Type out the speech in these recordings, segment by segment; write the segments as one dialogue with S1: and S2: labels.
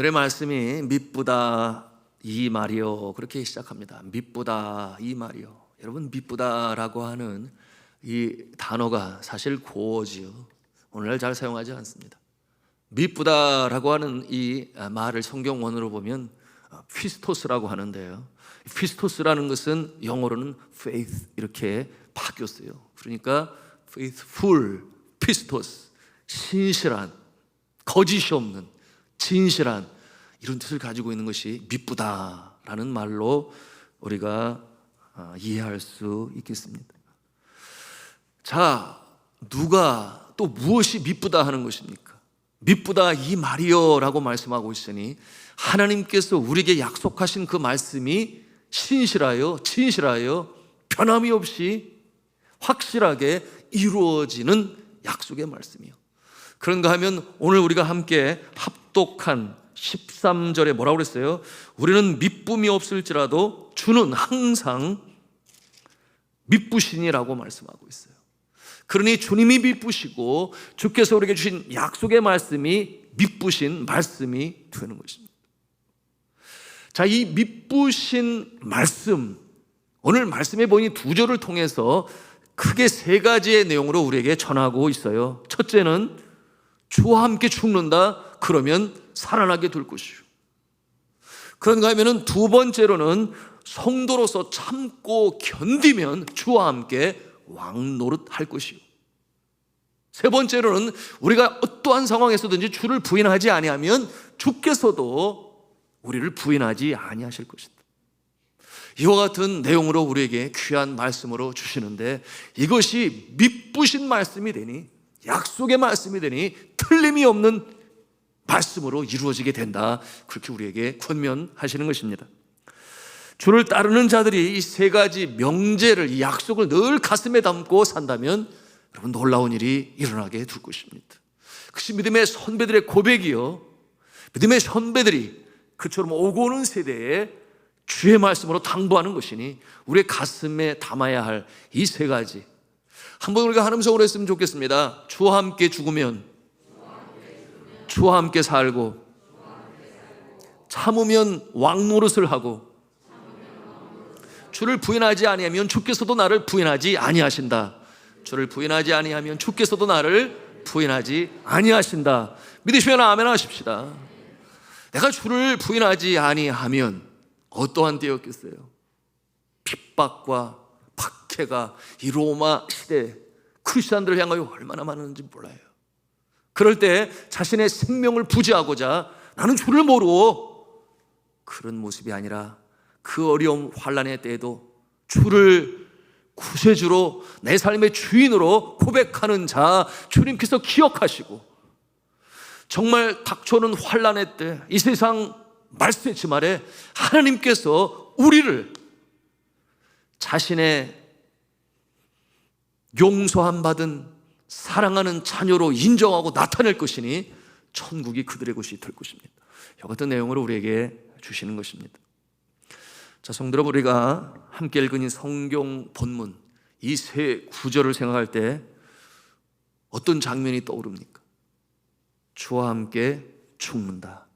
S1: 오늘의 말씀이 미쁘다 이 말이요, 그렇게 시작합니다. 미쁘다 이 말이요. 여러분, 미쁘다라고 하는 이 단어가 사실 고어지요. 오늘날 잘 사용하지 않습니다. 미쁘다라고 하는 이 말을 성경 원어로 보면 피스토스라고 하는데요, 피스토스라는 것은 영어로는 faith 이렇게 바뀌었어요. 그러니까 faithful, 피스토스, 신실한, 거짓이 없는, 진실한, 이런 뜻을 가지고 있는 것이 미쁘다라는 말로 우리가 이해할 수 있겠습니다. 자, 누가 또 무엇이 미쁘다 하는 것입니까? 미쁘다 이 말이요 라고 말씀하고 있으니 하나님께서 우리에게 약속하신 그 말씀이 신실하여 진실하여 변함이 없이 확실하게 이루어지는 약속의 말씀이요. 그런가 하면 오늘 우리가 함께 합독한 13절에 뭐라고 그랬어요? 우리는 미쁨이 없을지라도 주는 항상 미쁘시니라고 말씀하고 있어요. 그러니 주님이 미쁘시고 주께서 우리에게 주신 약속의 말씀이 미쁘신 말씀이 되는 것입니다. 자, 이 미쁘신 말씀, 오늘 말씀에 보니 두 절을 통해서 크게 세 가지의 내용으로 우리에게 전하고 있어요. 첫째는 주와 함께 죽는다 그러면 살아나게 될 것이요. 그런가 하면은 두 번째로는 성도로서 참고 견디면 주와 함께 왕노릇할 것이요. 세 번째로는 우리가 어떠한 상황에서든지 주를 부인하지 아니하면 주께서도 우리를 부인하지 아니하실 것이다. 이와 같은 내용으로 우리에게 귀한 말씀으로 주시는데, 이것이 미쁘신 말씀이 되니, 약속의 말씀이 되니 틀림이 없는 말씀으로 이루어지게 된다, 그렇게 우리에게 권면하시는 것입니다. 주를 따르는 자들이 이 세 가지 명제를, 이 약속을 늘 가슴에 담고 산다면 여러분, 놀라운 일이 일어나게 될 것입니다. 그것이 믿음의 선배들의 고백이요, 믿음의 선배들이 그처럼 오고 오는 세대에 주의 말씀으로 당부하는 것이니 우리의 가슴에 담아야 할 이 세 가지, 한번 우리가 한 음성으로 했으면 좋겠습니다. 주와 함께 죽으면 주와 함께 살고, 참으면 왕노릇을 하고, 주를 부인하지 아니하면 주께서도 나를 부인하지 아니하신다. 주를 부인하지 아니하면 주께서도 나를 부인하지 아니하신다. 믿으시면 아멘 하십시다. 내가 주를 부인하지 아니하면 어떠한 때였겠어요? 핍박과 박해가 이 로마 시대 크리스찬들을 향하여 얼마나 많은지 몰라요. 그럴 때 자신의 생명을 부지하고자 나는 주를 모르고, 그런 모습이 아니라 그 어려움 환난의 때에도 주를 구세주로, 내 삶의 주인으로 고백하는 자 주님께서 기억하시고, 정말 닥쳐오는 환난의 때, 이 세상 말세치 말에 하나님께서 우리를 자신의 용서함 받은 사랑하는 자녀로 인정하고 나타낼 것이니 천국이 그들의 것이 될 것입니다. 이와 같은 내용으로 우리에게 주시는 것입니다. 자, 성도 여러분, 우리가 함께 읽은 이 성경 본문 이 세 구절을 생각할 때 어떤 장면이 떠오릅니까? 주와 함께 죽는다,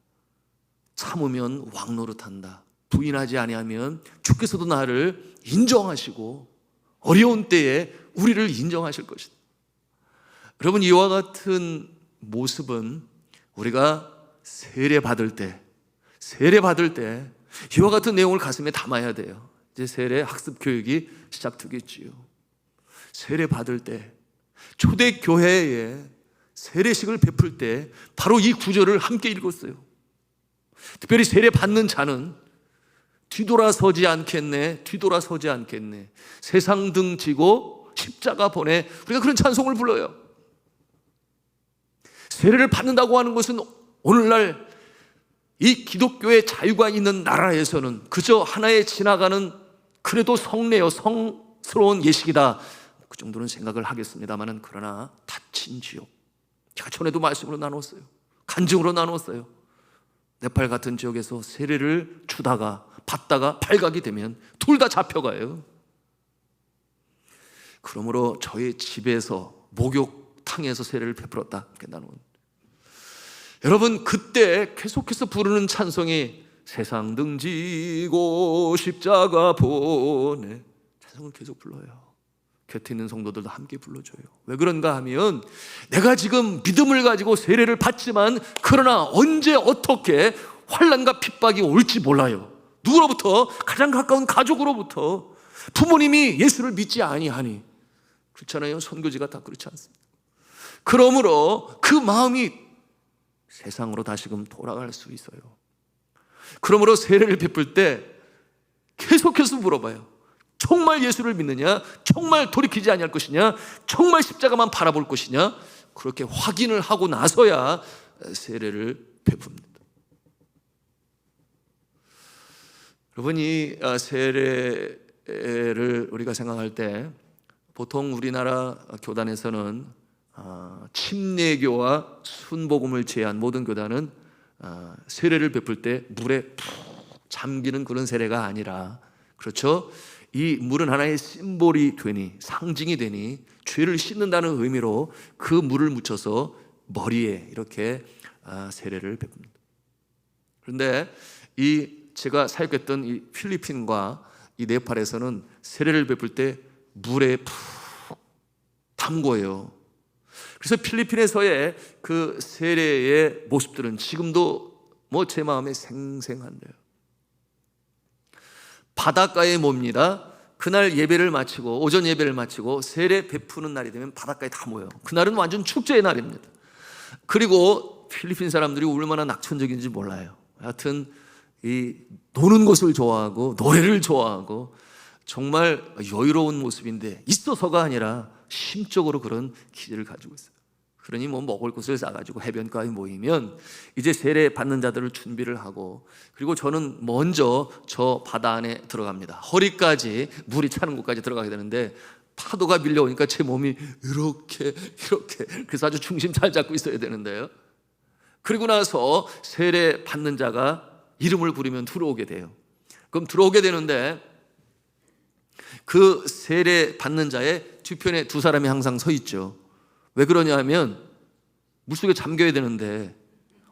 S1: 참으면 왕노릇한다, 부인하지 아니하면 주께서도 나를 인정하시고 어려운 때에 우리를 인정하실 것이다. 여러분, 이와 같은 모습은 우리가 세례 받을 때 이와 같은 내용을 가슴에 담아야 돼요. 이제 세례 학습 교육이 시작되겠지요. 세례 받을 때, 초대교회에 세례식을 베풀 때 바로 이 구절을 함께 읽었어요. 특별히 세례 받는 자는 뒤돌아서지 않겠네, 세상 등 지고 십자가 보내, 우리가 그런 찬송을 불러요. 세례를 받는다고 하는 것은 오늘날 이 기독교의 자유가 있는 나라에서는 그저 하나의 지나가는, 그래도 성례요, 성스러운 예식이다, 그 정도는 생각을 하겠습니다만은, 그러나 닫힌 지옥, 제가 전에도 말씀으로 나눴어요. 간증으로 나눴어요. 네팔 같은 지역에서 세례를 주다가 받다가 발각이 되면 둘 다 잡혀가요. 그러므로 저의 집에서 목욕탕에서 세례를 베풀었다, 이렇게 나누는. 여러분, 그때 계속해서 부르는 찬송이 세상 등지고 십자가 보내, 찬송을 계속 불러요. 곁에 있는 성도들도 함께 불러줘요. 왜 그런가 하면 내가 지금 믿음을 가지고 세례를 받지만 그러나 언제 어떻게 환난과 핍박이 올지 몰라요. 누구로부터? 가장 가까운 가족으로부터. 부모님이 예수를 믿지 아니하니. 그렇잖아요. 선교지가 다 그렇지 않습니다. 그러므로 그 마음이 세상으로 다시금 돌아갈 수 있어요. 그러므로 세례를 베풀 때 계속해서 물어봐요. 정말 예수를 믿느냐? 정말 돌이키지 아니할 것이냐? 정말 십자가만 바라볼 것이냐? 그렇게 확인을 하고 나서야 세례를 베풉니다. 여러분, 이 세례를 우리가 생각할 때 보통 우리나라 교단에서는 침례교와 순복음을 제한 모든 교단은 세례를 베풀 때 물에 푹 잠기는 그런 세례가 아니라, 그렇죠? 이 물은 하나의 심볼이 되니, 상징이 되니 죄를 씻는다는 의미로 그 물을 묻혀서 머리에 이렇게 세례를 베풉니다. 그런데 제가 사역했던 이 필리핀과 이 네팔에서는 세례를 베풀 때 물에 푹 담궈요. 그래서 필리핀에서의 그 세례의 모습들은 지금도 제 마음에 생생한데요. 바닷가에 멉니다. 그날 예배를 마치고, 오전 예배를 마치고 세례 베푸는 날이 되면 바닷가에 다 모여요. 그날은 완전 축제의 날입니다. 그리고 필리핀 사람들이 얼마나 낙천적인지 몰라요. 하여튼 이 노는 것을 좋아하고 노래를 좋아하고 정말 여유로운 모습인데, 있어서가 아니라 심적으로 그런 기질을 가지고 있어요. 그러니 먹을 것을 싸가지고 해변가에 모이면 이제 세례 받는 자들을 준비를 하고, 그리고 저는 먼저 저 바다 안에 들어갑니다. 허리까지 물이 차는 곳까지 들어가게 되는데 파도가 밀려오니까 제 몸이 이렇게 그래서 아주 중심 잘 잡고 있어야 되는데요. 그리고 나서 세례 받는 자가 이름을 부르면 들어오게 돼요. 그럼 들어오게 되는데 그 세례 받는 자의 뒤편에 두 사람이 항상 서 있죠. 왜 그러냐 하면 물속에 잠겨야 되는데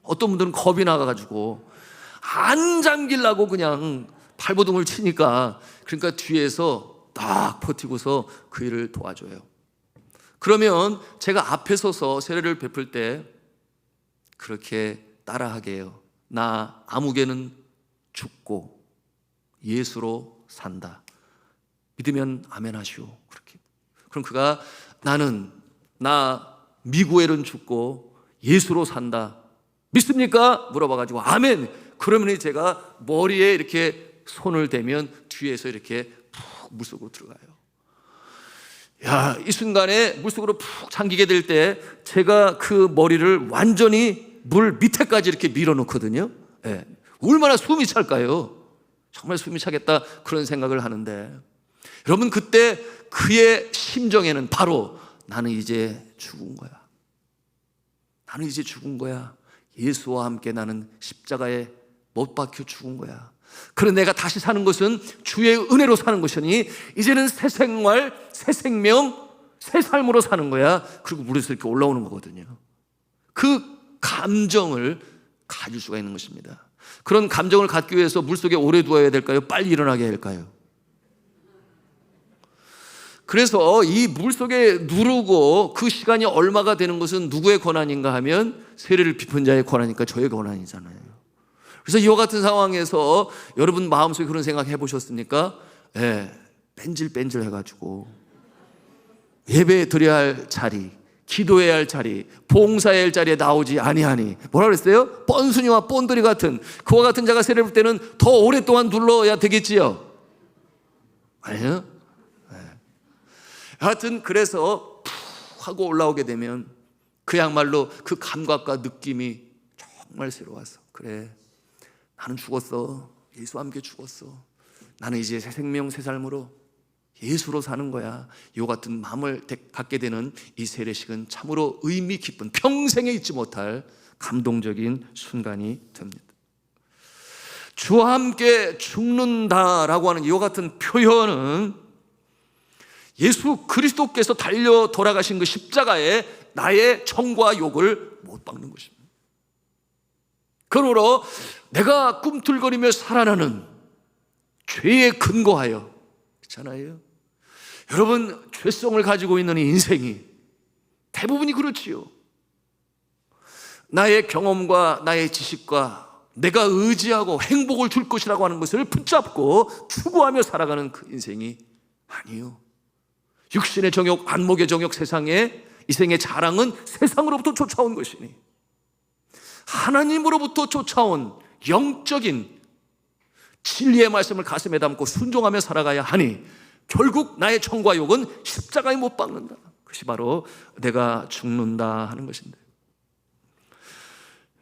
S1: 어떤 분들은 겁이 나가가지고 안 잠기려고 그냥 발버둥을 치니까, 그러니까 뒤에서 딱 버티고서 그 일을 도와줘요. 그러면 제가 앞에 서서 세례를 베풀 때 그렇게 따라하게 해요. 나 아무개는 죽고 예수로 산다. 믿으면 아멘 하시오. 그렇게. 그럼 그가 나 미구엘은 죽고 예수로 산다. 믿습니까? 물어봐가지고 아멘. 그러면 제가 머리에 이렇게 손을 대면 뒤에서 이렇게 푹 물속으로 들어가요. 이 순간에 물속으로 푹 잠기게 될 때 제가 그 머리를 완전히 물 밑에까지 이렇게 밀어놓거든요. 얼마나 숨이 찰까요? 정말 숨이 차겠다 그런 생각을 하는데, 여러분, 그때 그의 심정에는 바로 나는 이제 죽은 거야. 나는 이제 죽은 거야. 예수와 함께 나는 십자가에 못 박혀 죽은 거야. 그런 내가 다시 사는 것은 주의 은혜로 사는 것이니 이제는 새 생활, 새 생명, 새 삶으로 사는 거야. 그리고 물에서 이렇게 올라오는 거거든요. 그 감정을 가질 수가 있는 것입니다. 그런 감정을 갖기 위해서 물속에 오래 두어야 될까요? 빨리 일어나게 할까요? 그래서 이 물속에 누르고 그 시간이 얼마가 되는 것은 누구의 권한인가 하면 세례를 베푼 자의 권한이니까 저의 권한이잖아요. 그래서 이와 같은 상황에서 여러분 마음속에 그런 생각 해보셨습니까? 뺀질뺀질 해가지고 예배 드려야 할 자리, 기도해야 할 자리, 봉사해야 할 자리에 나오지 아니하니, 뭐라 그랬어요? 뻔순이와 뻔돌이 같은 그와 같은 자가 세례를 볼 때는 더 오랫동안 눌러야 되겠지요? 아니요? 하여튼 그래서 푹 하고 올라오게 되면 그야말로 그 감각과 느낌이 정말 새로웠어. 그래, 나는 죽었어. 예수와 함께 죽었어. 나는 이제 새 생명 새 삶으로 예수로 사는 거야. 이 같은 마음을 갖게 되는 이 세례식은 참으로 의미 깊은, 평생에 잊지 못할 감동적인 순간이 됩니다. 주와 함께 죽는다라고 하는 이 같은 표현은 예수 그리스도께서 달려 돌아가신 그 십자가에 나의 정과 욕을 못 박는 것입니다. 그러므로 내가 꿈틀거리며 살아나는 죄에 근거하여, 그렇잖아요. 여러분, 죄성을 가지고 있는 이 인생이 대부분이 그렇지요. 나의 경험과 나의 지식과 내가 의지하고 행복을 줄 것이라고 하는 것을 붙잡고 추구하며 살아가는 그 인생이 아니요. 육신의 정욕, 안목의 정욕, 세상의 이 생의 자랑은 세상으로부터 쫓아온 것이니 하나님으로부터 쫓아온 영적인 진리의 말씀을 가슴에 담고 순종하며 살아가야 하니 결국 나의 청과 욕은 십자가에 못 박는다. 그것이 바로 내가 죽는다 하는 것인데,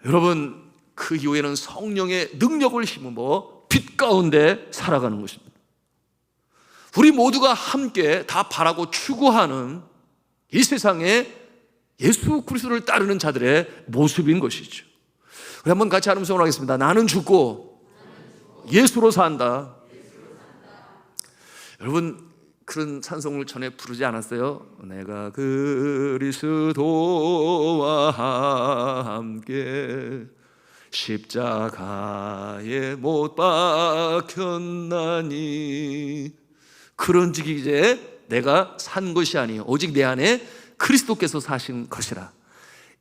S1: 여러분, 그 이후에는 성령의 능력을 힘입어 빛 가운데 살아가는 것입니다. 우리 모두가 함께 다 바라고 추구하는 이 세상에 예수 그리스도를 따르는 자들의 모습인 것이죠. 우리 한번 같이 하면서 하겠습니다. 나는 죽고 예수로 산다. 여러분, 그런 찬송을 전에 부르지 않았어요? 내가 그리스도와 함께 십자가에 못 박혔나니. 그런즉 이제 내가 산 것이 아니요 오직 내 안에 그리스도께서 사신 것이라.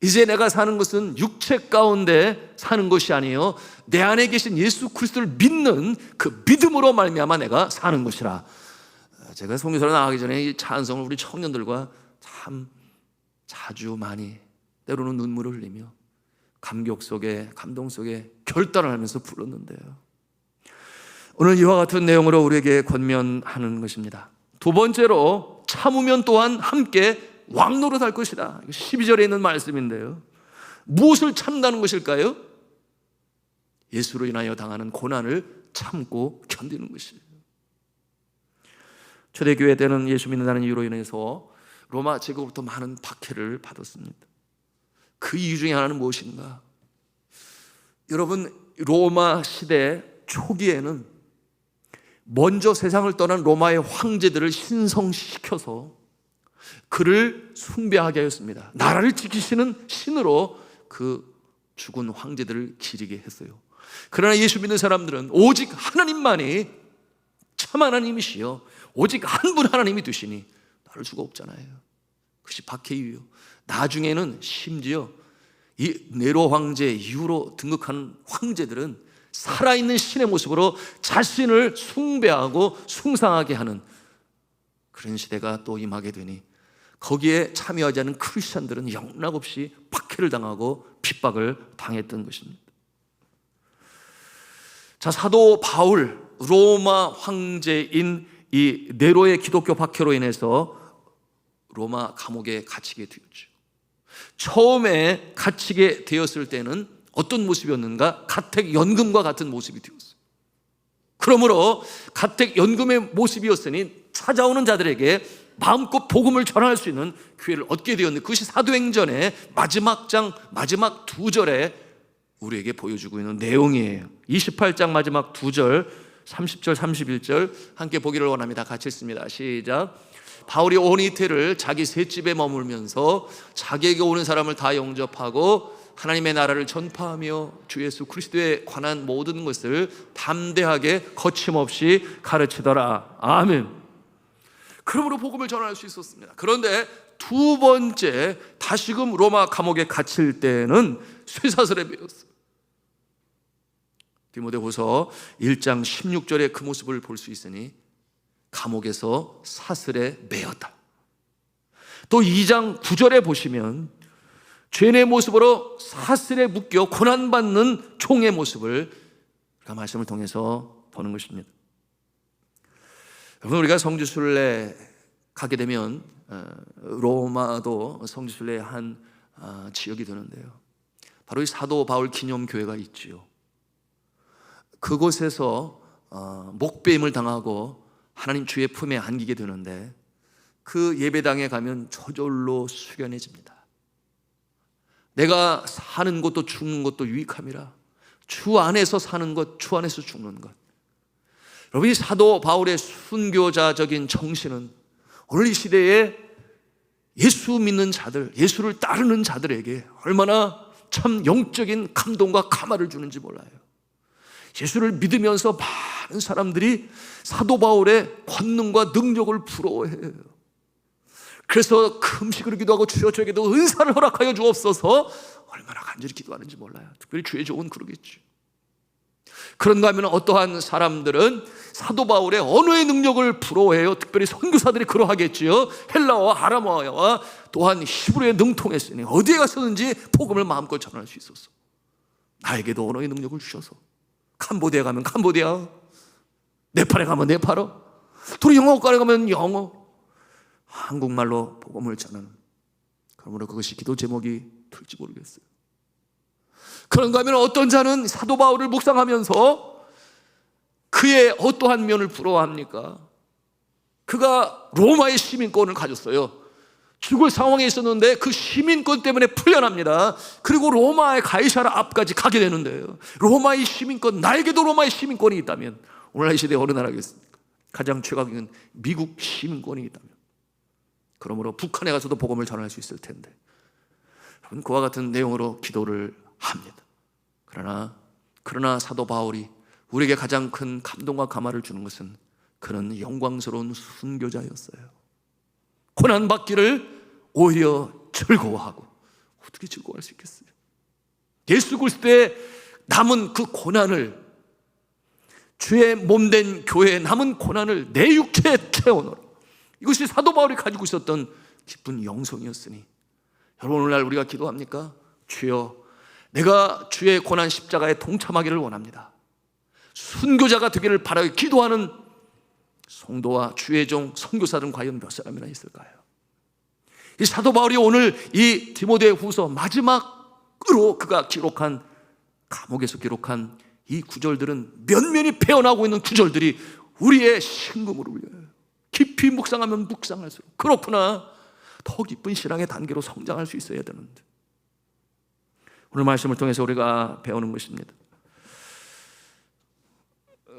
S1: 이제 내가 사는 것은 육체 가운데 사는 것이 아니요 내 안에 계신 예수 그리스도를 믿는 그 믿음으로 말미암아 내가 사는 것이라. 제가 선교사로 나가기 전에 이 찬송을 우리 청년들과 참 자주 많이, 때로는 눈물을 흘리며 감격 속에, 감동 속에 결단을 하면서 불렀는데요, 오늘 이와 같은 내용으로 우리에게 권면하는 것입니다. 두 번째로, 참으면 또한 함께 왕노릇할 것이다. 12절에 있는 말씀인데요, 무엇을 참다는 것일까요? 예수로 인하여 당하는 고난을 참고 견디는 것이에요. 초대교회 때는 예수 믿는다는 이유로 인해서 로마 제국으로부터 많은 박해를 받았습니다. 그 이유 중에 하나는 무엇인가? 여러분, 로마 시대 초기에는 먼저 세상을 떠난 로마의 황제들을 신성시켜서 그를 숭배하게 하였습니다. 나라를 지키시는 신으로 그 죽은 황제들을 기리게 했어요. 그러나 예수 믿는 사람들은 오직 하나님만이 참 하나님이시여 오직 한 분 하나님이 되시니 다를 수가 없잖아요. 그것이 박해 이유요. 나중에는 심지어 이 네로 황제 이후로 등극한 황제들은 살아있는 신의 모습으로 자신을 숭배하고 숭상하게 하는 그런 시대가 또 임하게 되니 거기에 참여하지 않은 크리스찬들은 영락없이 박해를 당하고 핍박을 당했던 것입니다. 자, 사도 바울, 로마 황제인 이 네로의 기독교 박해로 인해서 로마 감옥에 갇히게 되었죠. 처음에 갇히게 되었을 때는 어떤 모습이었는가? 가택연금과 같은 모습이 되었어요. 그러므로 가택연금의 모습이었으니 찾아오는 자들에게 마음껏 복음을 전할 수 있는 기회를 얻게 되었는데, 그것이 사도행전의 마지막 장 마지막 두 절에 우리에게 보여주고 있는 내용이에요. 28장 마지막 두 절, 30절, 31절 함께 보기를 원합니다. 같이 읽습니다. 시작. 바울이 온 이틀을 자기 셋집에 머물면서 자기에게 오는 사람을 다 영접하고 하나님의 나라를 전파하며 주 예수 그리스도에 관한 모든 것을 담대하게 거침없이 가르치더라. 아멘. 그러므로 복음을 전할 수 있었습니다. 그런데 두 번째 다시금 로마 감옥에 갇힐 때는 쇠사슬에 매였어요. 디모데후서 1장 16절에 그 모습을 볼 수 있으니 감옥에서 사슬에 매였다. 또 2장 9절에 보시면 죄인의 모습으로 사슬에 묶여 고난받는 종의 모습을 우리가 말씀을 통해서 보는 것입니다. 여러분, 우리가 성지순례 가게 되면 로마도 성지순례의 한 지역이 되는데요, 바로 이 사도 바울 기념교회가 있지요. 그곳에서 목배임을 당하고 하나님 주의 품에 안기게 되는데, 그 예배당에 가면 저절로 숙연해집니다. 내가 사는 것도 죽는 것도 유익함이라, 주 안에서 사는 것, 주 안에서 죽는 것. 여러분, 이 사도 바울의 순교자적인 정신은 오늘 이 시대에 예수 믿는 자들, 예수를 따르는 자들에게 얼마나 참 영적인 감동과 감화를 주는지 몰라요. 예수를 믿으면서 많은 사람들이 사도 바울의 권능과 능력을 부러워해요. 그래서 금식으로 기도하고 주여 저에게도 은사를 허락하여 주옵소서 얼마나 간절히 기도하는지 몰라요. 특별히 주의 종은 그러겠죠. 그런가 하면 어떠한 사람들은 사도 바울의 언어의 능력을 부러워해요. 특별히 선교사들이 그러하겠지요. 헬라어와 아람어와 또한 히브리어에 능통했으니 어디에 가서든지 복음을 마음껏 전할 수 있어서 나에게도 언어의 능력을 주셔서 캄보디아에 가면 캄보디아, 네팔에 가면 네팔어, 또 영어과에 가면 영어, 한국말로 복음을 전하는, 그러므로 그것이 기도 제목이 될지 모르겠어요. 그런가 하면 어떤 자는 사도 바울을 묵상하면서 그의 어떠한 면을 부러워합니까? 그가 로마의 시민권을 가졌어요. 죽을 상황에 있었는데 그 시민권 때문에 풀려납니다. 그리고 로마의 가이사라 앞까지 가게 되는데요. 로마의 시민권, 나에게도 로마의 시민권이 있다면 오늘날 이 시대에 어느 나라겠습니까? 가장 최강인 미국 시민권이 있다면, 그러므로 북한에 가서도 복음을 전할 수 있을 텐데, 여러분 그와 같은 내용으로 기도를 합니다. 그러나 사도 바울이 우리에게 가장 큰 감동과 감화를 주는 것은 그는 영광스러운 순교자였어요. 고난받기를 오히려 즐거워하고, 어떻게 즐거워할 수 있겠어요? 예수 그리스도의 남은 그 고난을, 주의 몸된 교회의 남은 고난을 내 육체에 채워넣어, 이것이 사도 바울이 가지고 있었던 깊은 영성이었으니, 여러분 오늘날 우리가 기도합니까? 주여 내가 주의 고난 십자가에 동참하기를 원합니다. 순교자가 되기를 바라고 기도하는 성도와 주의 종 선교사들은 과연 몇 사람이나 있을까요? 이 사도 바울이 오늘 이 디모데 후서 마지막으로 그가 기록한, 감옥에서 기록한 이 구절들은 면면이 배어나고 있는 구절들이 우리의 심금으로 울려요. 깊이 묵상하면 묵상할수록 그렇구나, 더 깊은 신앙의 단계로 성장할 수 있어야 되는데, 오늘 말씀을 통해서 우리가 배우는 것입니다.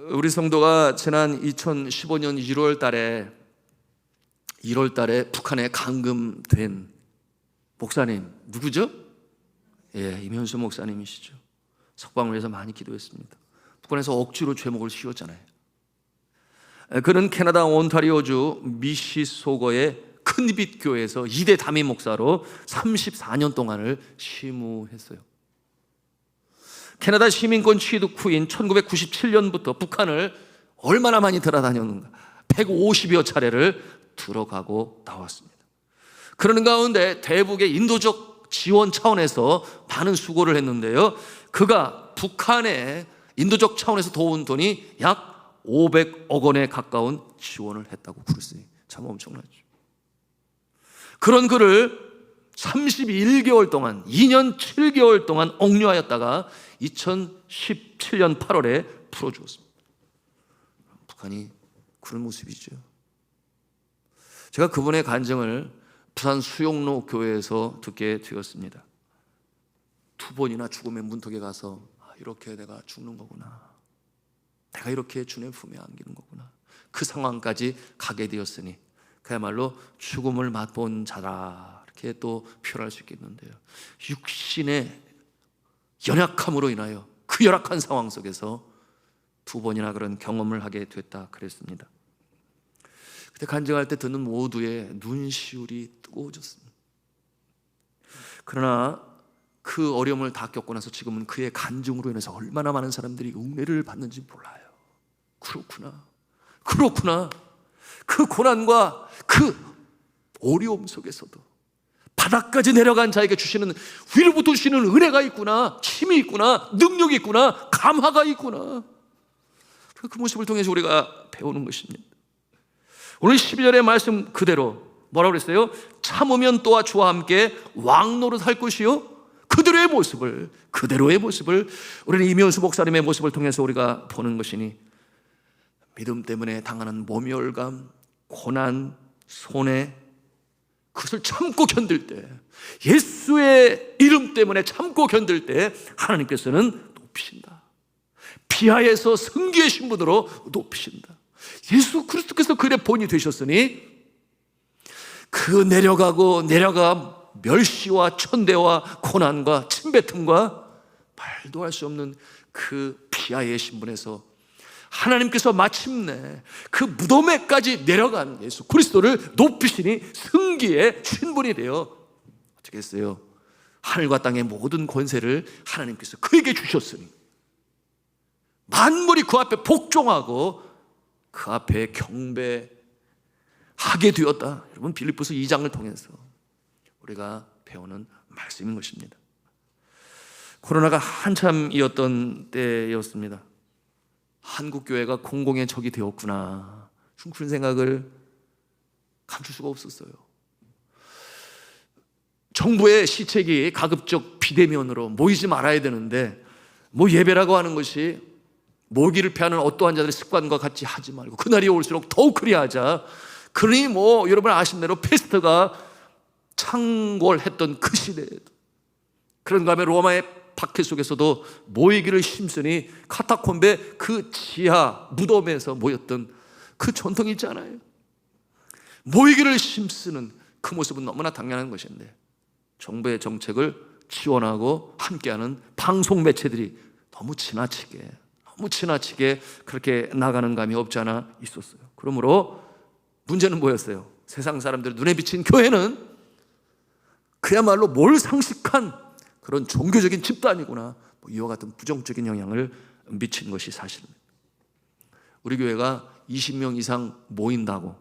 S1: 우리 성도가 지난 2015년 1월 달에 북한에 감금된 목사님 누구죠? 임현수 목사님이시죠. 석방을 위해서 많이 기도했습니다. 북한에서 억지로 죄목을 씌웠잖아요. 그는 캐나다 온타리오주 미시소거의 큰빛 교회에서 2대 담임 목사로 34년 동안을 심우했어요. 캐나다 시민권 취득 후인 1997년부터 북한을 얼마나 많이 돌아다녔는가, 150여 차례를 들어가고 나왔습니다. 그러는 가운데 대북의 인도적 지원 차원에서 많은 수고를 했는데요, 그가 북한에 인도적 차원에서 도운 돈이 약 500억 원에 가까운 지원을 했다고 그랬어요. 참 엄청나죠. 그런 그를 31개월 동안, 2년 7개월 동안 억류하였다가 2017년 8월에 풀어주었습니다. 북한이 그런 모습이죠. 제가 그분의 간증을 부산 수용로 교회에서 듣게 되었습니다. 2번이나 죽음의 문턱에 가서 이렇게 내가 죽는 거구나, 내가 이렇게 주님의 품에 안기는 거구나, 그 상황까지 가게 되었으니 그야말로 죽음을 맛본 자라, 이렇게 또 표현할 수 있겠는데요, 육신의 연약함으로 인하여 그 열악한 상황 속에서 2번이나 그런 경험을 하게 됐다 그랬습니다. 그때 간증할 때 듣는 모두의 눈시울이 뜨거워졌습니다. 그러나 그 어려움을 다 겪고 나서 지금은 그의 간증으로 인해서 얼마나 많은 사람들이 은혜를 받는지 몰라요. 그렇구나. 그 고난과 그 어려움 속에서도 바닥까지 내려간 자에게 주시는, 위로부터 주시는 은혜가 있구나, 힘이 있구나, 능력이 있구나, 감화가 있구나. 그 모습을 통해서 우리가 배우는 것입니다. 오늘 12절의 말씀 그대로 뭐라고 그랬어요? 참으면 또한 주와 함께 왕노릇할 것이요, 그대로의 모습을 우리는 이면수 목사님의 모습을 통해서 우리가 보는 것이니, 믿음 때문에 당하는 모멸감, 고난, 손해, 그것을 참고 견딜 때, 예수의 이름 때문에 참고 견딜 때 하나님께서는 높이신다. 비하에서 승기의 신분으로 높이신다. 예수 그리스도께서 그의 본이 되셨으니 그 내려가 멸시와 천대와 고난과 침뱉음과 말도 할 수 없는 그 피아의 신분에서 하나님께서 마침내 그 무덤에까지 내려간 예수 그리스도를 높이시니 승기의 신분이 되어 어떻게 했어요? 하늘과 땅의 모든 권세를 하나님께서 그에게 주셨으니 만물이 그 앞에 복종하고 그 앞에 경배하게 되었다. 여러분, 빌립보서 2장을 통해서 우리가 배우는 말씀인 것입니다. 코로나가 한참이었던 때였습니다. 한국교회가 공공의 적이 되었구나, 그런 생각을 감출 수가 없었어요. 정부의 시책이 가급적 비대면으로 모이지 말아야 되는데 예배라고 하는 것이 모기를 피하는 어떠한 자들의 습관과 같이 하지 말고 그날이 올수록 더욱 그리하자. 그러니 여러분 아신 대로 패스트가 창궐했던 그 시대에도 그런가 하면 로마의 박해 속에서도 모이기를 힘쓰니 카타콤베 그 지하 무덤에서 모였던 그 전통이 있잖아요. 모이기를 힘쓰는 그 모습은 너무나 당연한 것인데 정부의 정책을 지원하고 함께하는 방송 매체들이 너무 지나치게 그렇게 나가는 감이 없지 않아 있었어요. 그러므로 문제는 뭐였어요? 세상 사람들 눈에 비친 교회는 그야말로 몰상식한 그런 종교적인 집단이구나, 이와 같은 부정적인 영향을 미친 것이 사실입니다. 우리 교회가 20명 이상 모인다고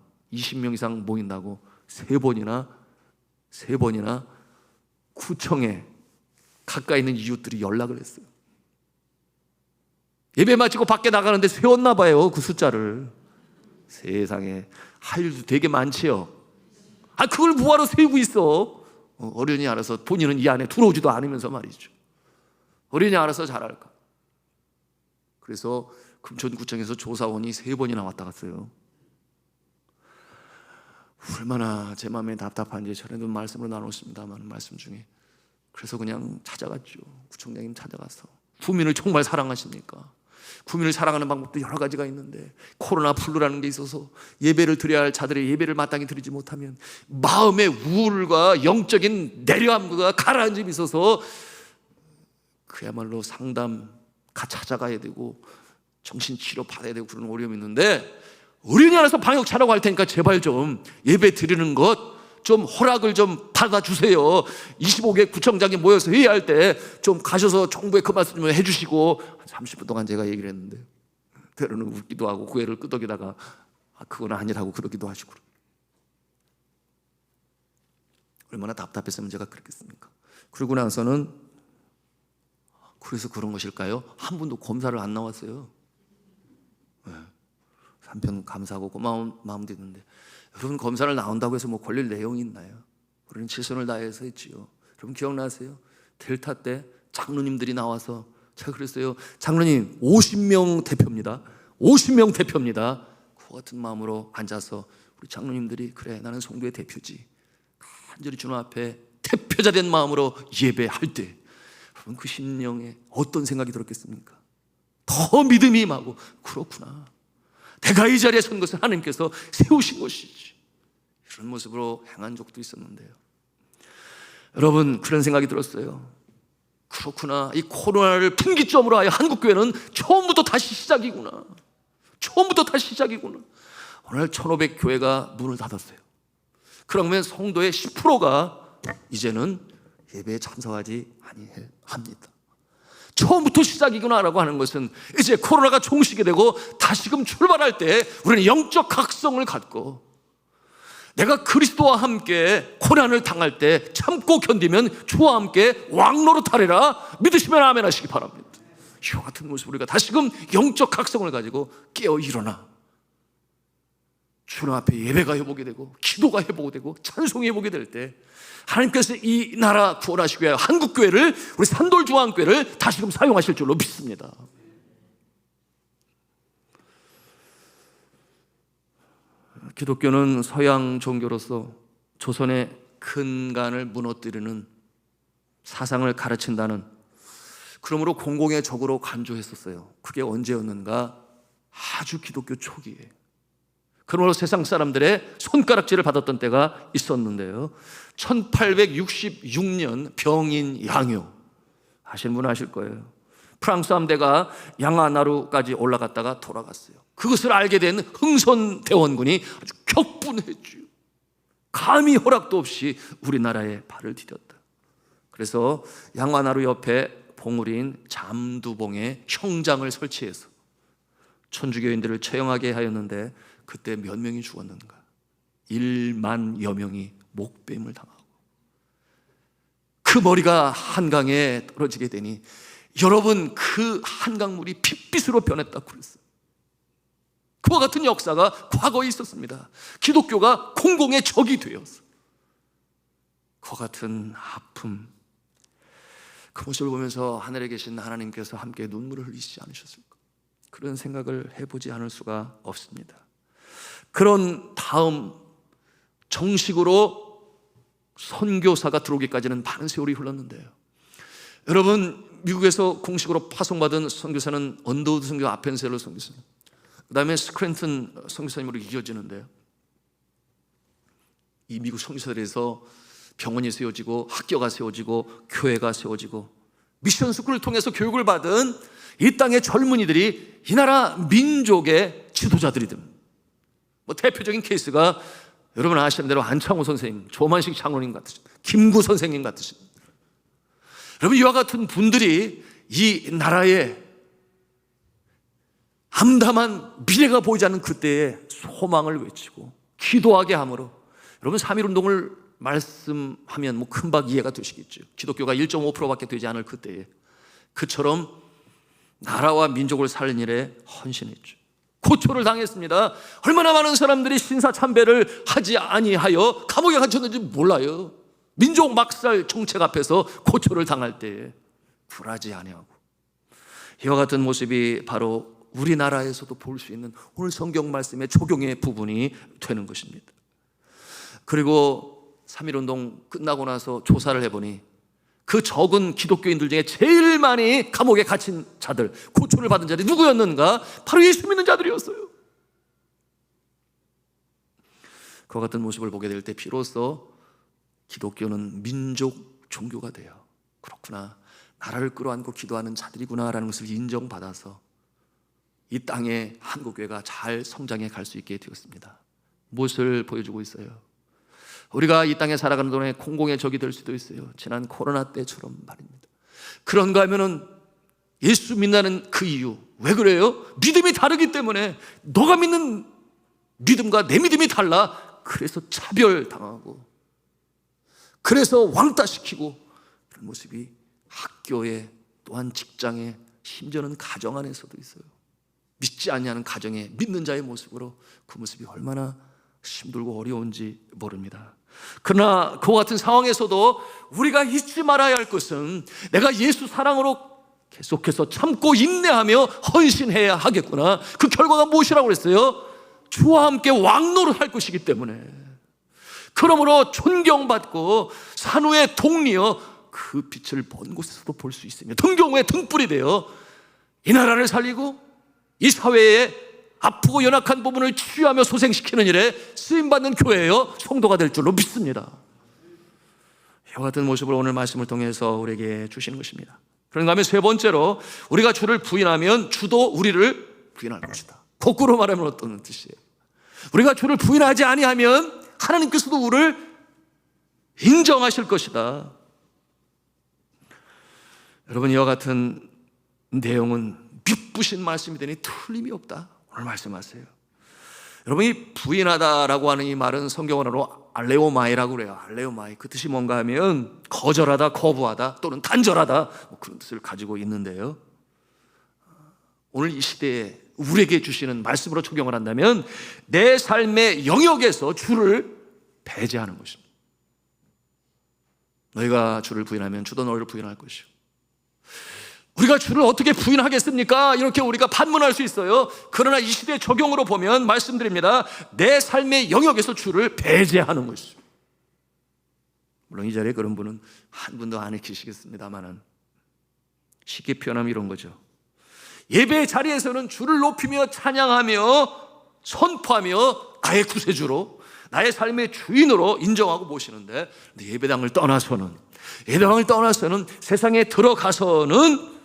S1: 세 번이나 구청에 가까이 있는 이웃들이 연락을 했어요. 예배 마치고 밖에 나가는데 세웠나 봐요, 그 숫자를. 세상에 할 일도 되게 많지요. 그걸 뭐하러 세우고 있어? 어른이 알아서, 본인은 이 안에 들어오지도 않으면서 말이죠. 어른이 알아서 잘할까. 그래서 금천구청에서 조사원이 3번이나 왔다 갔어요. 얼마나 제 마음에 답답한지 전에도 말씀으로 나눴습니다만, 말씀 중에. 그래서 그냥 찾아갔죠. 구청장님 찾아가서 구민을 정말 사랑하십니까? 구민을 사랑하는 방법도 여러 가지가 있는데 코로나 블루라는 게 있어서 예배를 드려야 할 자들의 예배를 마땅히 드리지 못하면 마음의 우울과 영적인 내려함과 가라앉음이 있어서 그야말로 상담 찾아가야 되고 정신치료 받아야 되고 그런 어려움이 있는데, 어린이 안에서 방역 차라고 할 테니까 제발 좀 예배 드리는 것 좀 허락을 좀 받아주세요. 25개 구청장이 모여서 회의할 때 좀 가셔서 정부에 그 말씀 좀 해주시고. 30분 동안 제가 얘기를 했는데 때로는 웃기도 하고 고개를 끄덕이다가 그건 아니라고 그러기도 하시고. 얼마나 답답했으면 제가 그랬겠습니까? 그러고 나서는 그래서 그런 것일까요? 한 분도 검사를 안 나왔어요. 한편 감사하고 고마운 마음도 있는데, 여러분 검사를 나온다고 해서 걸릴 내용이 있나요? 우리는 최선을 다해서 했지요. 여러분 기억나세요? 델타 때 장로님들이 나와서 제가 그랬어요. 장로님 50명 대표입니다. 50명 대표입니다. 그 같은 마음으로 앉아서 우리 장로님들이 그래 나는 성도의 대표지, 간절히 주님 앞에 대표자 된 마음으로 예배할 때 여러분 그 심령에 어떤 생각이 들었겠습니까? 더 믿음이 임하고, 그렇구나, 내가 이 자리에 선 것은 하나님께서 세우신 것이지, 이런 모습으로 행한 적도 있었는데요. 여러분 그런 생각이 들었어요. 그렇구나, 이 코로나를 분기점으로 하여 한국교회는 처음부터 다시 시작이구나. 오늘 1500교회가 문을 닫았어요. 그러면 성도의 10%가 이제는 예배에 참석하지 아니합니다. 처음부터 시작이구나라고 하는 것은 이제 코로나가 종식이 되고 다시금 출발할 때 우리는 영적 각성을 갖고, 내가 그리스도와 함께 고난을 당할 때 참고 견디면 주와 함께 왕노릇하리라 믿으시면 아멘 하시기 바랍니다. 이와 같은 모습 우리가 다시금 영적 각성을 가지고 깨어 일어나 주님 앞에 예배가 회복이 되고 기도가 회복이 되고 찬송이 회복이 될 때 하나님께서 이 나라 구원하시기 위하여 한국교회를, 우리 산돌중앙교회를 다시금 사용하실 줄로 믿습니다. 기독교는 서양 종교로서 조선의 근간을 무너뜨리는 사상을 가르친다는, 그러므로 공공의 적으로 간주했었어요. 그게 언제였는가? 아주 기독교 초기에. 그러므로 세상 사람들의 손가락질을 받았던 때가 있었는데요, 1866년 병인 양요, 아시는 분 아실 거예요. 프랑스 함대가 양아나루까지 올라갔다가 돌아갔어요. 그것을 알게 된 흥선 대원군이 아주 격분했죠. 감히 허락도 없이 우리나라에 발을 디뎠다. 그래서 양아나루 옆에 봉우리인 잠두봉에 형장을 설치해서 천주교인들을 처형하게 하였는데, 그때 몇 명이 죽었는가? 1만여 명이 목뱀을 당하고 그 머리가 한강에 떨어지게 되니 여러분, 그 한강물이 핏빛으로 변했다고 그랬어요. 그와 같은 역사가 과거에 있었습니다. 기독교가 공공의 적이 되었어. 그와 같은 아픔, 그 모습을 보면서 하늘에 계신 하나님께서 함께 눈물을 흘리시지 않으셨을까? 그런 생각을 해보지 않을 수가 없습니다. 그런 다음 정식으로 선교사가 들어오기까지는 많은 세월이 흘렀는데요, 여러분, 미국에서 공식으로 파송받은 선교사는 언더우드 선교 아펜셀러 선교사님, 그 다음에 스크랜튼 선교사님으로 이어지는데요, 이 미국 선교사들에서 병원이 세워지고 학교가 세워지고 교회가 세워지고 미션 스쿨을 통해서 교육을 받은 이 땅의 젊은이들이 이 나라 민족의 지도자들이 됩니다. 대표적인 케이스가 여러분 아시는 대로 안창호 선생님, 조만식 장로님 같으신, 김구 선생님 같으신, 여러분, 이와 같은 분들이 이 나라에 암담한 미래가 보이지 않는 그때에 소망을 외치고 기도하게 함으로, 여러분 3.1운동을 말씀하면 금방 이해가 되시겠죠. 기독교가 1.5%밖에 되지 않을 그때에 그처럼 나라와 민족을 살린 일에 헌신했죠. 고초를 당했습니다. 얼마나 많은 사람들이 신사참배를 하지 아니하여 감옥에 갇혔는지 몰라요. 민족 막살 정책 앞에서 고초를 당할 때에 굴하지 아니하고, 이와 같은 모습이 바로 우리나라에서도 볼 수 있는 오늘 성경 말씀의 적용의 부분이 되는 것입니다. 그리고 3.1운동 끝나고 나서 조사를 해보니 그 적은 기독교인들 중에 제일 많이 감옥에 갇힌 자들, 고초를 받은 자들이 누구였는가? 바로 예수 믿는 자들이었어요. 그와 같은 모습을 보게 될 때 비로소 기독교는 민족 종교가 돼요. 그렇구나, 나라를 끌어안고 기도하는 자들이구나 라는 것을 인정받아서 이 땅에 한국교회가 잘 성장해 갈 수 있게 되었습니다. 무엇을 보여주고 있어요? 우리가 이 땅에 살아가는 동안에 공공의 적이 될 수도 있어요. 지난 코로나 때처럼 말입니다. 그런가 하면은 예수 믿는 그 이유, 왜 그래요? 믿음이 다르기 때문에. 너가 믿는 믿음과 내 믿음이 달라. 그래서 차별당하고, 그래서 왕따시키고, 그런 모습이 학교에, 또한 직장에, 심지어는 가정 안에서도 있어요. 믿지 않냐는 가정에 믿는 자의 모습으로 그 모습이 얼마나 힘들고 어려운지 모릅니다. 그러나 그와 같은 상황에서도 우리가 잊지 말아야 할 것은, 내가 예수 사랑으로 계속해서 참고 인내하며 헌신해야 하겠구나. 그 결과가 무엇이라고 그랬어요? 주와 함께 왕노릇할 것이기 때문에. 그러므로 존경받고 산후의 동리여 그 빛을 먼 곳에서도 볼 수 있으며 등경호의 등불이 되어 이 나라를 살리고 이 사회에 아프고 연약한 부분을 치유하며 소생시키는 일에 쓰임받는 교회예요, 성도가 될 줄로 믿습니다. 이와 같은 모습을 오늘 말씀을 통해서 우리에게 주시는 것입니다. 그런가 하면 세 번째로, 우리가 주를 부인하면 주도 우리를 부인할 것이다. 거꾸로 말하면 어떤 뜻이에요? 우리가 주를 부인하지 아니하면 하나님께서도 우리를 인정하실 것이다. 여러분, 이와 같은 내용은 믿부신 말씀이 되니 틀림이 없다, 오늘 말씀하세요. 여러분, 이 부인하다라고 하는 이 말은 성경어로 알레오마이라고 그래요. 알레오마이, 그 뜻이 뭔가 하면 거절하다, 거부하다, 또는 단절하다, 그런 뜻을 가지고 있는데요, 오늘 이 시대에 우리에게 주시는 말씀으로 적용을 한다면 내 삶의 영역에서 주를 배제하는 것입니다. 너희가 주를 부인하면 주도 너희를 부인할 것이요. 우리가 주를 어떻게 부인하겠습니까? 이렇게 우리가 반문할 수 있어요. 그러나 이 시대의 적용으로 보면 말씀드립니다, 내 삶의 영역에서 주를 배제하는 것이죠. 물론 이 자리에 그런 분은 한 분도 안 계시겠습니다만은, 쉽게 표현하면 이런 거죠. 예배 자리에서는 주를 높이며 찬양하며 선포하며 나의 구세주로, 나의 삶의 주인으로 인정하고 모시는데, 예배당을 떠나서는 세상에 들어가서는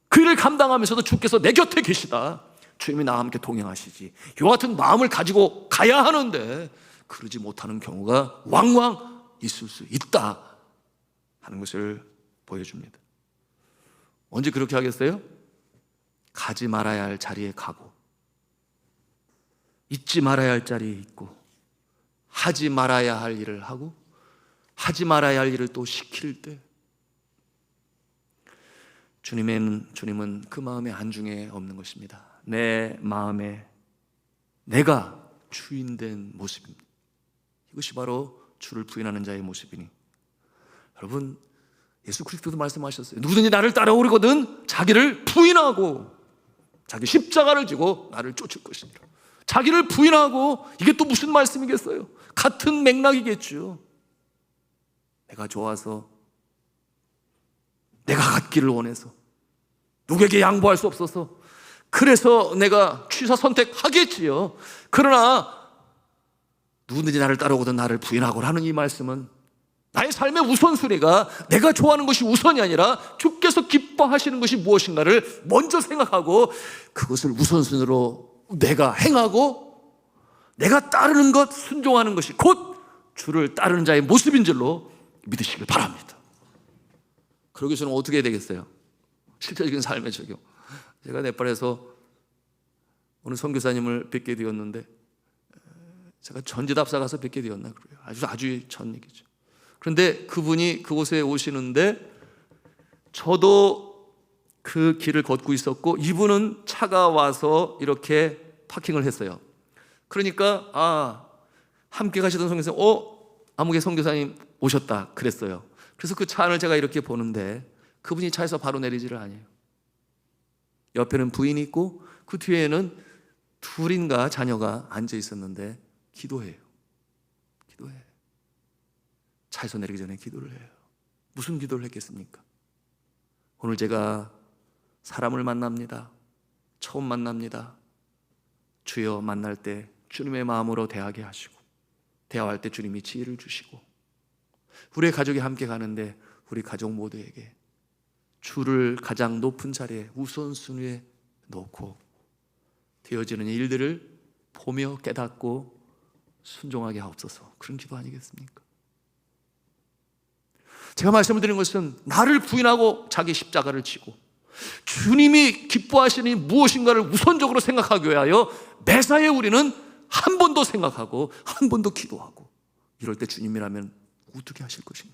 S1: 그 일을 감당하면서도 주께서 내 곁에 계시다, 주님이 나와 함께 동행하시지, 이와 같은 마음을 가지고 가야 하는데 그러지 못하는 경우가 왕왕 있을 수 있다 하는 것을 보여줍니다. 언제 그렇게 하겠어요? 가지 말아야 할 자리에 가고, 잊지 말아야 할 자리에 있고, 하지 말아야 할 일을 하고, 하지 말아야 할 일을 또 시킬 때, 주님은 그 마음의 안중에 없는 것입니다. 내 마음에 내가 주인된 모습입니다. 이것이 바로 주를 부인하는 자의 모습이니, 여러분, 예수 그리스도도 말씀하셨어요. 누구든지 나를 따라오려거든 자기를 부인하고 자기 십자가를 지고 나를 쫓을 것이니라. 자기를 부인하고, 이게 또 무슨 말씀이겠어요? 같은 맥락이겠죠. 내가 좋아서, 내가 갖기를 원해서, 누구에게 양보할 수 없어서, 그래서 내가 취사 선택하겠지요. 그러나 누구든지 나를 따라오거든 나를 부인하고 하는 이 말씀은 나의 삶의 우선순위가 내가 좋아하는 것이 우선이 아니라 주께서 기뻐하시는 것이 무엇인가를 먼저 생각하고, 그것을 우선순위로 내가 행하고 내가 따르는 것, 순종하는 것이 곧 주를 따르는 자의 모습인 줄로 믿으시길 바랍니다. 그러기 위해서는 어떻게 해야 되겠어요? 실제적인 삶의 적용. 제가 네팔에서 어느 선교사님을 뵙게 되었는데, 제가 전지답사 가서 뵙게 되었나 그래요. 아주 전 얘기죠. 그런데 그분이 그곳에 오시는데 저도 그 길을 걷고 있었고, 이분은 차가 와서 이렇게 파킹을 했어요. 그러니까 함께 가시던 선교사님, 아무개 선교사님 오셨다 그랬어요. 그래서 그 차 안을 제가 이렇게 보는데 그분이 차에서 바로 내리지를 않아요. 옆에는 부인이 있고 그 뒤에는 둘인가 자녀가 앉아 있었는데 기도해요. 차에서 내리기 전에 기도를 해요. 무슨 기도를 했겠습니까? 오늘 제가 사람을 만납니다. 처음 만납니다. 주여, 만날 때 주님의 마음으로 대하게 하시고, 대화할 때 주님이 지혜를 주시고, 우리의 가족이 함께 가는데 우리 가족 모두에게 주를 가장 높은 자리에 우선순위에 놓고 되어지는 일들을 보며 깨닫고 순종하게 하옵소서. 그런 기도 아니겠습니까? 제가 말씀을 드린 것은 나를 부인하고 자기 십자가를 지고 주님이 기뻐하시는 무엇인가를 우선적으로 생각하기 위하여 매사에 우리는 한 번 더 생각하고 한 번 더 기도하고, 이럴 때 주님이라면 어떻게 하실 것인가?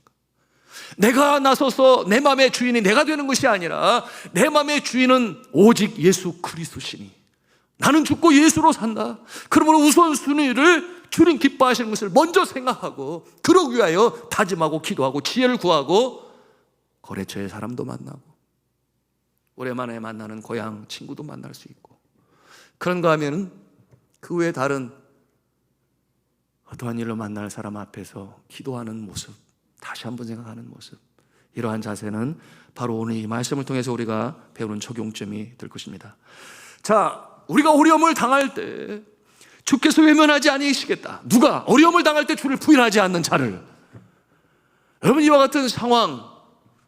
S1: 내가 나서서 내 마음의 주인이 내가 되는 것이 아니라 내 마음의 주인은 오직 예수 그리스도시니 나는 죽고 예수로 산다. 그러므로 우선순위를 주님 기뻐하시는 것을 먼저 생각하고, 그러기 위하여 다짐하고 기도하고 지혜를 구하고, 거래처의 사람도 만나고 오랜만에 만나는 고향 친구도 만날 수 있고, 그런가 하면 그 외에 다른 어떠한 일로 만날 사람 앞에서 기도하는 모습, 다시 한번 생각하는 모습, 이러한 자세는 바로 오늘 이 말씀을 통해서 우리가 배우는 적용점이 될 것입니다. 자, 우리가 어려움을 당할 때 주께서 외면하지 아니시겠다. 누가? 어려움을 당할 때 주를 부인하지 않는 자를. 여러분, 이와 같은 상황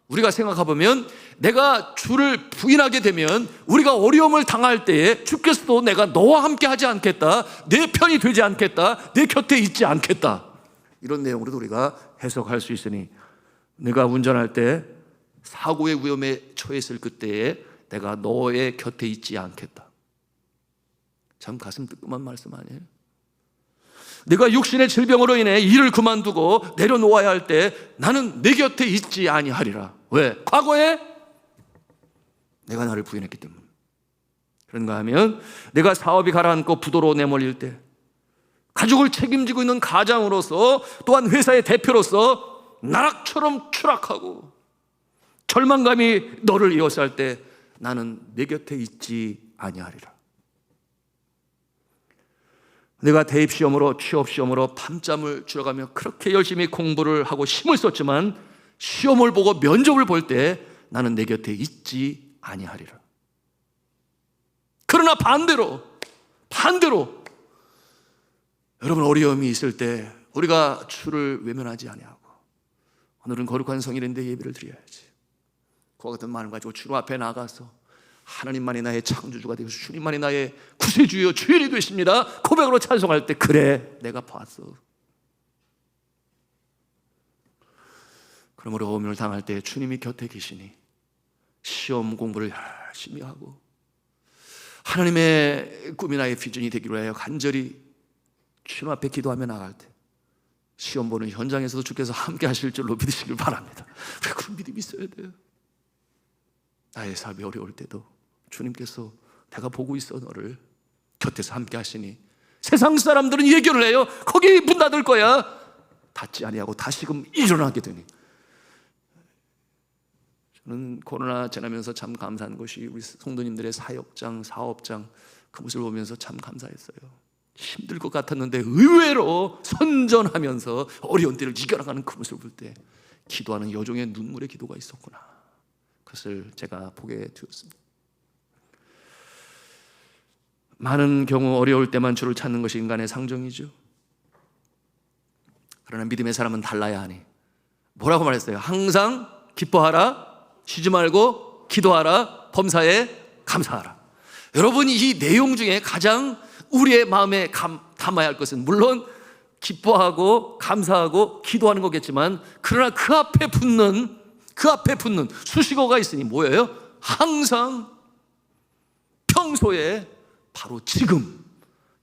S1: 우리가 생각해보면, 내가 주를 부인하게 되면 우리가 어려움을 당할 때에 주께서도 내가 너와 함께 하지 않겠다, 내 편이 되지 않겠다, 내 곁에 있지 않겠다, 이런 내용으로도 우리가 해석할 수 있으니, 내가 운전할 때 사고의 위험에 처했을 그때에 내가 너의 곁에 있지 않겠다. 참 가슴 뜨끔한 말씀 아니에요? 내가 육신의 질병으로 인해 일을 그만두고 내려놓아야 할 때 나는 내 곁에 있지 아니하리라. 왜? 과거에 내가 나를 부인했기 때문에. 그런가 하면 내가 사업이 가라앉고 부도로 내몰릴 때, 가족을 책임지고 있는 가장으로서, 또한 회사의 대표로서 나락처럼 추락하고 절망감이 너를 이어쌀 때 나는 내 곁에 있지 아니하리라. 내가 대입시험으로, 취업시험으로 밤잠을 줄여가며 그렇게 열심히 공부를 하고 힘을 썼지만 시험을 보고 면접을 볼 때 나는 내 곁에 있지 아니하리라. 그러나 반대로 반대로 여러분 어려움이 있을 때 우리가 주를 외면하지 아니하고 오늘은 거룩한 성일인데 예배를 드려야지. 그와 같은 마음 가지고 주 앞에 나가서 하나님만이 나의 창조주가 되고 주님만이 나의 구세주여 주인이 되십니다 고백으로 찬송할 때 그래 내가 봤어. 그러므로 어려움을 당할 때 주님이 곁에 계시니 시험 공부를 열심히 하고 하나님의 꿈이 나의 비전이 되기로 하여 간절히 주님 앞에 기도하며 나갈 때 시험 보는 현장에서도 주께서 함께 하실 줄로 믿으시길 바랍니다. 우리가 그런 믿음이 있어야 돼요. 나의 삶이 어려울 때도 주님께서 내가 보고 있어 너를 곁에서 함께 하시니 세상 사람들은 예견을 해요. 거기 문 닫을 거야. 닫지 아니하고 다시금 일어나게 되니 저는 코로나 지나면서 참 감사한 것이 우리 성도님들의 사역장, 사업장 그 모습을 보면서 참 감사했어요. 힘들 것 같았는데 의외로 선전하면서 어려운 때를 이겨나가는 그 모습을 볼 때 기도하는 여종의 눈물의 기도가 있었구나. 그것을 제가 보게 되었습니다. 많은 경우 어려울 때만 주를 찾는 것이 인간의 상정이죠. 그러나 믿음의 사람은 달라야 하니 뭐라고 말했어요? 항상 기뻐하라, 쉬지 말고 기도하라, 범사에 감사하라. 여러분 이 내용 중에 가장 우리의 마음에 담아야 할 것은 물론 기뻐하고 감사하고 기도하는 거겠지만 그러나 그 앞에 붙는 수식어가 있으니 뭐예요? 항상, 평소에, 바로 지금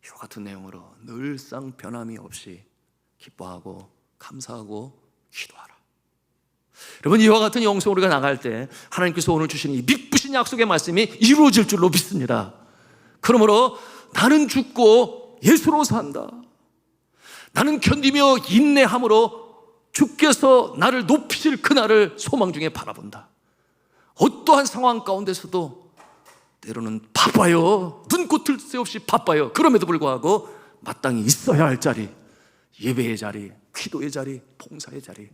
S1: 이와 같은 내용으로 늘상 변함이 없이 기뻐하고 감사하고 기도하라. 여러분 이와 같은 영성 우리가 나갈 때 하나님께서 오늘 주시는 이 믿으신 약속의 말씀이 이루어질 줄로 믿습니다. 그러므로 나는 죽고 예수로 산다. 나는 견디며 인내함으로 주께서 나를 높이실 그날을 소망 중에 바라본다. 어떠한 상황 가운데서도 때로는 바빠요. 눈코 뜰 새 없이 바빠요. 그럼에도 불구하고 마땅히 있어야 할 자리, 예배의 자리, 기도의 자리, 봉사의 자리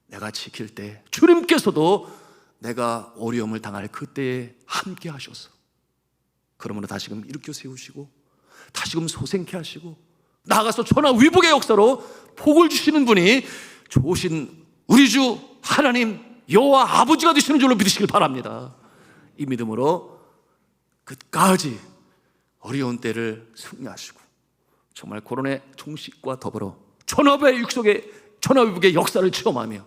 S1: 내가 지킬 때 주님께서도 내가 어려움을 당할 그때에 함께 하셔서 그러므로 다시금 일으켜 세우시고 다시금 소생케 하시고 나아가서 천하위복의 역사로 복을 주시는 분이 좋으신 우리 주 하나님 여호와 아버지가 되시는 줄로 믿으시길 바랍니다. 이 믿음으로 끝까지 어려운 때를 승리하시고 정말 코로나의 종식과 더불어 천하위복의 역사를 체험하며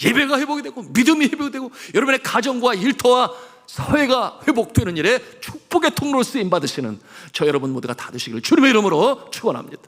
S1: 예배가 회복이 되고 믿음이 회복이 되고 여러분의 가정과 일터와 사회가 회복되는 일에 축복의 통로로 쓰임 받으시는 저 여러분 모두가 다 되시기를 주님의 이름으로 축원합니다.